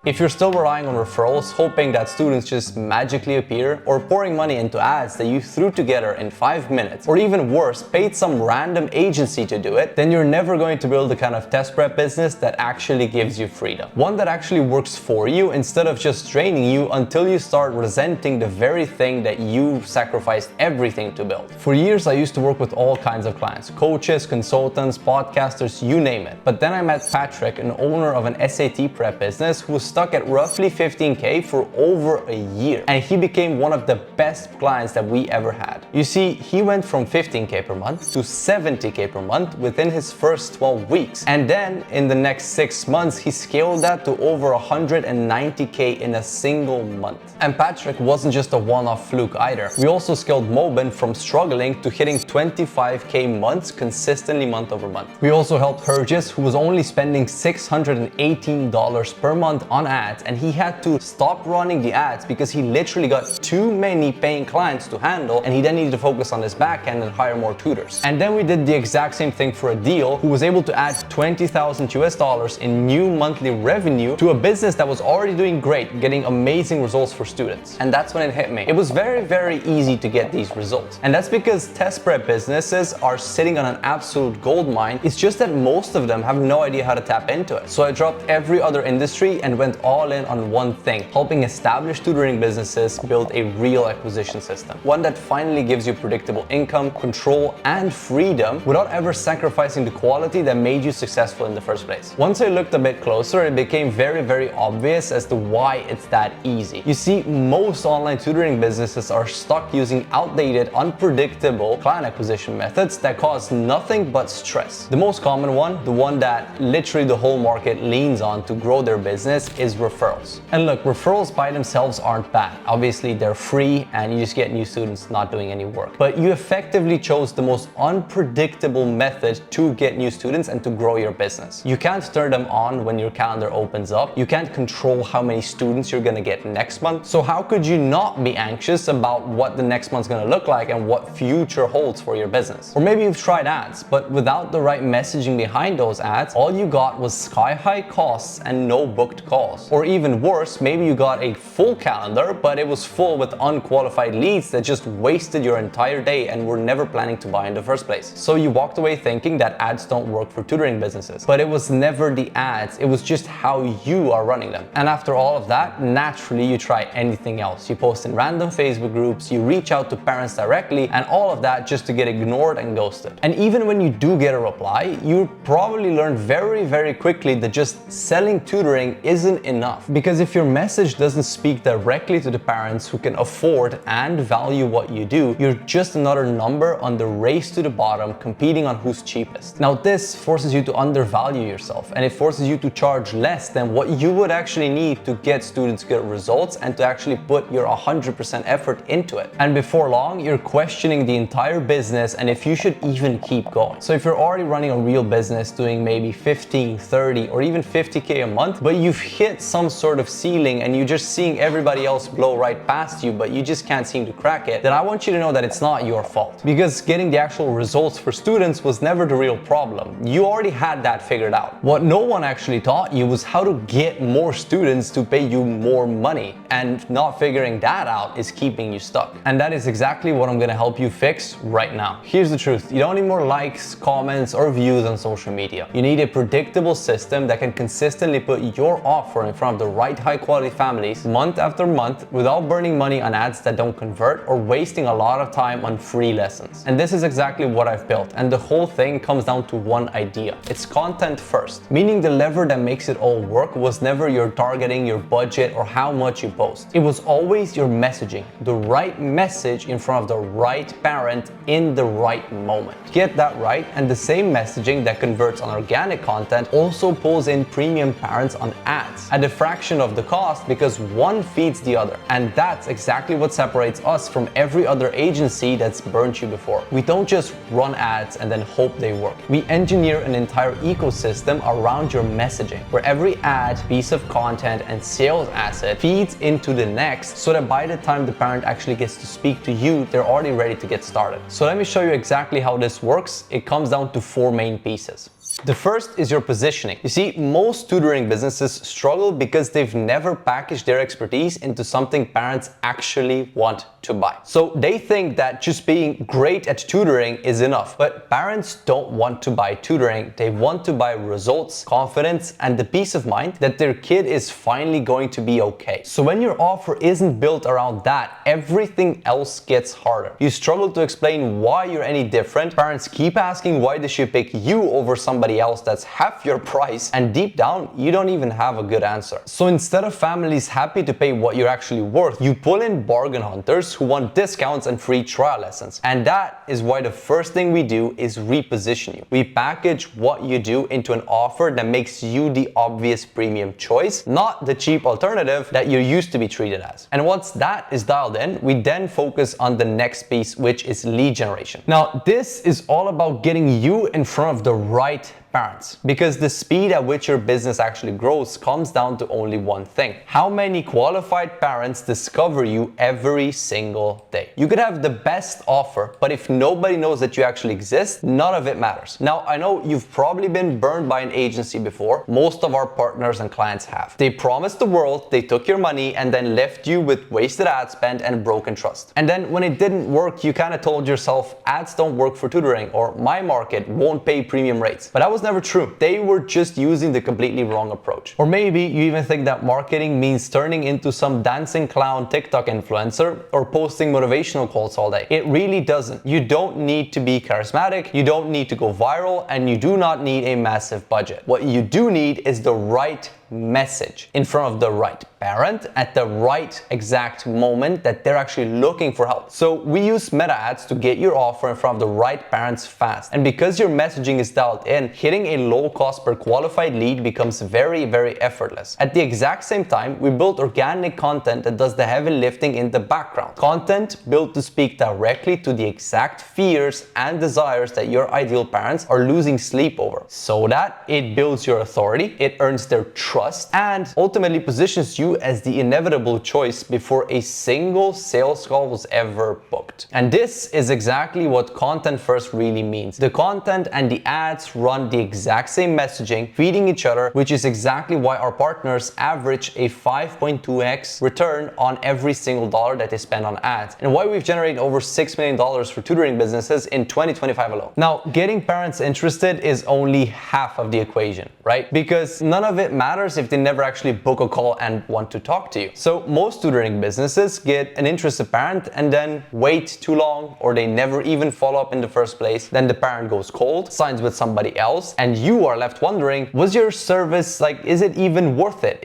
If you're still relying on referrals, hoping that students just magically appear, or pouring money into ads that you threw together in 5 minutes, or even worse, paid some random agency to do it, then you're never going to build the kind of test prep business that actually gives you freedom. One that actually works for you instead of just draining you until you start resenting the very thing that you sacrificed everything to build. For years, I used to work with all kinds of clients, coaches, consultants, podcasters, you name it. But then I met Patrick, an owner of an SAT prep business who was stuck at roughly 15K for over a year. And he became one of the best clients that we ever had. You see, he went from 15K per month to 70K per month within his first 12 weeks. And then in the next 6 months, he scaled that to over 190K in a single month. And Patrick wasn't just a one-off fluke either. We also scaled Mobin from struggling to hitting 25K months consistently month over month. We also helped Hergis, who was only spending $618 per month on ads, and he had to stop running the ads because he literally got too many paying clients to handle, and he then needed to focus on his back end and hire more tutors. And then we did the exact same thing for Adil, who was able to add 20,000 US dollars in new monthly revenue to a business that was already doing great, getting amazing results for students. And that's when it hit me. It was very easy to get these results. And that's because test prep businesses are sitting on an absolute gold mine. It's just that most of them have no idea how to tap into it. So I dropped every other industry and went all in on one thing, helping established tutoring businesses build a real acquisition system. One that finally gives you predictable income, control, and freedom without ever sacrificing the quality that made you successful in the first place. Once I looked a bit closer, it became very obvious as to why it's that easy. You see, most online tutoring businesses are stuck using outdated, unpredictable client acquisition methods that cause nothing but stress. The most common one, the one that literally the whole market leans on to grow their business, is referrals. And look, referrals by themselves aren't bad. Obviously, they're free and you just get new students not doing any work. But you effectively chose the most unpredictable method to get new students and to grow your business. You can't turn them on when your calendar opens up. You can't control how many students you're gonna get next month. So how could you not be anxious about what the next month's gonna look like and what future holds for your business? Or maybe you've tried ads, but without the right messaging behind those ads, all you got was sky-high costs and no booked calls. Or even worse, maybe you got a full calendar, but it was full with unqualified leads that just wasted your entire day and were never planning to buy in the first place. So you walked away thinking that ads don't work for tutoring businesses. But it was never the ads, it was just how you are running them. And after all of that, naturally you try anything else. You post in random Facebook groups, you reach out to parents directly, and all of that just to get ignored and ghosted. And even when you do get a reply, you probably learn very quickly that just selling tutoring isn't enough. Because if your message doesn't speak directly to the parents who can afford and value what you do, you're just another number on the race to the bottom, competing on who's cheapest. Now this forces you to undervalue yourself, and it forces you to charge less than what you would actually need to get students good results and to actually put your 100% effort into it. And before long, you're questioning the entire business and if you should even keep going. So if you're already running a real business doing maybe 15, 30, or even 50K a month, but you've hit some sort of ceiling and you're just seeing everybody else blow right past you, but you just can't seem to crack it, then I want you to know that it's not your fault. Because getting the actual results for students was never the real problem. You already had that figured out. What no one actually taught you was how to get more students to pay you more money, and not figuring that out is keeping you stuck. And that is exactly what I'm gonna help you fix right now. Here's the truth. You don't need more likes, comments, or views on social media. You need a predictable system that can consistently put your offer in front of the right high quality families month after month without burning money on ads that don't convert or wasting a lot of time on free lessons. And this is exactly what I've built, and the whole thing comes down to one idea. It's content first, meaning the lever that makes it all work was never your targeting, your budget, or how much you post. It was always your messaging, the right message in front of the right parent in the right moment. Get that right, and the same messaging that converts on organic content also pulls in premium parents on ads at a fraction of the cost, because one feeds the other. And that's exactly what separates us from every other agency that's burnt you before. We don't just run ads and then hope they work. We engineer an entire ecosystem around your messaging, where every ad, piece of content, and sales asset feeds into the next, so that by the time the parent actually gets to speak to you, they're already ready to get started. So let me show you exactly how this works. It comes down to 4 main pieces. The first is your positioning. You see, most tutoring businesses struggle because they've never packaged their expertise into something parents actually want to buy. So they think that just being great at tutoring is enough, but parents don't want to buy tutoring. They want to buy results, confidence, and the peace of mind that their kid is finally going to be okay. So when your offer isn't built around that, everything else gets harder. You struggle to explain why you're any different. Parents keep asking why they should pick you over somebody else that's half your price, and deep down, you don't even have a good answer. So instead of families happy to pay what you're actually worth, you pull in bargain hunters who want discounts and free trial lessons. And that is why the first thing we do is reposition you. We package what you do into an offer that makes you the obvious premium choice, not the cheap alternative that you used to be treated as. And once that is dialed in, we then focus on the next piece, which is lead generation. Now, this is all about getting you in front of the right parents, because the speed at which your business actually grows comes down to only one thing: how many qualified parents discover you every single day. You could have the best offer, but if nobody knows that you actually exist, none of it matters. Now, I know you've probably been burned by an agency before. Most of our partners and clients have. They promised the world, they took your money, and then left you with wasted ad spend and broken trust. And then when it didn't work, you kind of told yourself, ads don't work for tutoring, or my market won't pay premium rates. But that was never true. They were just using the completely wrong approach. Or maybe you even think that marketing means turning into some dancing clown TikTok influencer or posting motivational quotes all day. It really doesn't. You don't need to be charismatic, you don't need to go viral, and you do not need a massive budget. What you do need is the right message in front of the right parent at the right exact moment that they're actually looking for help. So we use meta ads to get your offer in front of the right parents fast. And because your messaging is dialed in, hitting a low cost per qualified lead becomes very, very effortless. At the exact same time, we built organic content that does the heavy lifting in the background. Content built to speak directly to the exact fears and desires that your ideal parents are losing sleep over, so that it builds your authority, it earns their trust, and ultimately positions you as the inevitable choice before a single sales call was ever booked. And this is exactly what content first really means. The content and the ads run the exact same messaging, feeding each other, which is exactly why our partners average a 5.2x return on every single dollar that they spend on ads, and why we've generated over $6 million for tutoring businesses in 2025 alone. Now, getting parents interested is only half of the equation, right? Because none of it matters if they never actually book a call and want to talk to you. So most tutoring businesses get an interested parent and then wait too long, or they never even follow up in the first place. Then the parent goes cold, signs with somebody else, and you are left wondering, was your service, is it even worth it?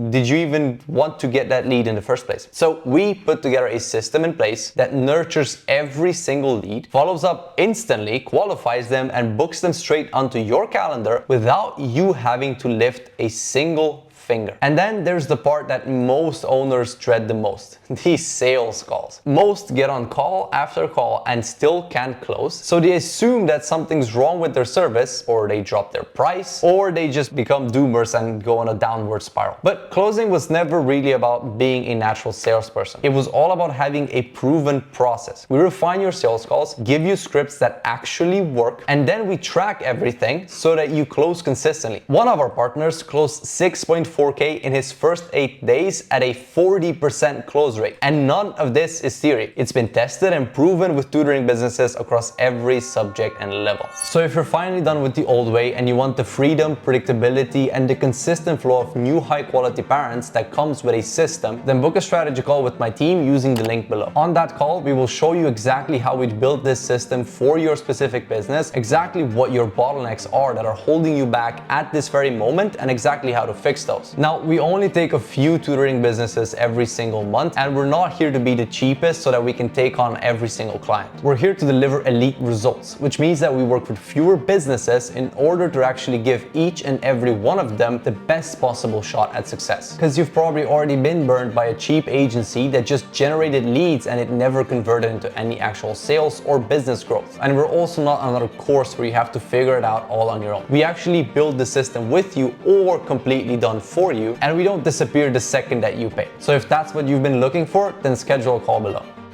Did you even want to get that lead in the first place? So we put together a system in place that nurtures every single lead, follows up instantly, qualifies them, and books them straight onto your calendar without you having to lift a single finger. And then there's the part that most owners dread the most, these sales calls. Most get on call after call and still can't close, so they assume that something's wrong with their service, or they drop their price, or they just become doomers and go on a downward spiral. But closing was never really about being a natural salesperson. It was all about having a proven process. We refine your sales calls, give you scripts that actually work, and then we track everything so that you close consistently. One of our partners closed 6.4K in his first 8 days at a 40% close rate. And none of this is theory. It's been tested and proven with tutoring businesses across every subject and level. So if you're finally done with the old way and you want the freedom, predictability, and the consistent flow of new high quality parents that comes with a system, then book a strategy call with my team using the link below. On that call, we will show you exactly how we built this system for your specific business, exactly what your bottlenecks are that are holding you back at this very moment, and exactly how to fix those. Now, we only take a few tutoring businesses every single month, and we're not here to be the cheapest so that we can take on every single client. We're here to deliver elite results, which means that we work with fewer businesses in order to actually give each and every one of them the best possible shot at success. Because you've probably already been burned by a cheap agency that just generated leads and it never converted into any actual sales or business growth. And we're also not another course where you have to figure it out all on your own. We actually build the system with you or completely done for you, and we don't disappear the second that you pay. So if that's what you've been looking for, then schedule a call below.